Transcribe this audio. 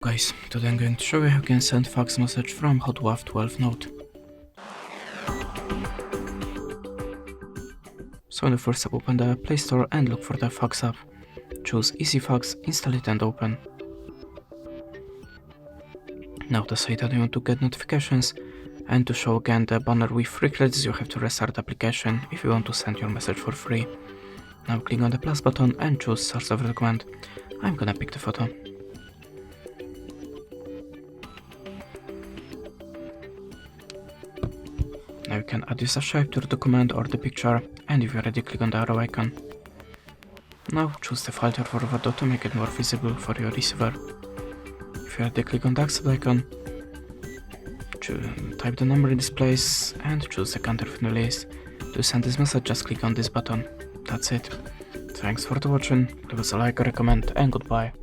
Guys, today I'm going to show you how you can send fax message from HOTWAV Note. So in the first step, open the Play Store and look for the fax app. Choose Easy Fax, install it and open. Now decide that you want to get notifications, and to show again the banner with free credits you have to restart the application if you want to send your message for free. Now click on the plus button and choose source of the document. I'm gonna pick the photo. Now you can add a shape to the document or the picture, and if you're ready, click on the arrow icon. Now choose the filter for photo to make it more visible for your receiver. If you're ready, click on the accept icon, type the number in this place and choose the country from the list. To send this message, just click on this button. That's it. Thanks for watching, leave us a like or a comment, and goodbye.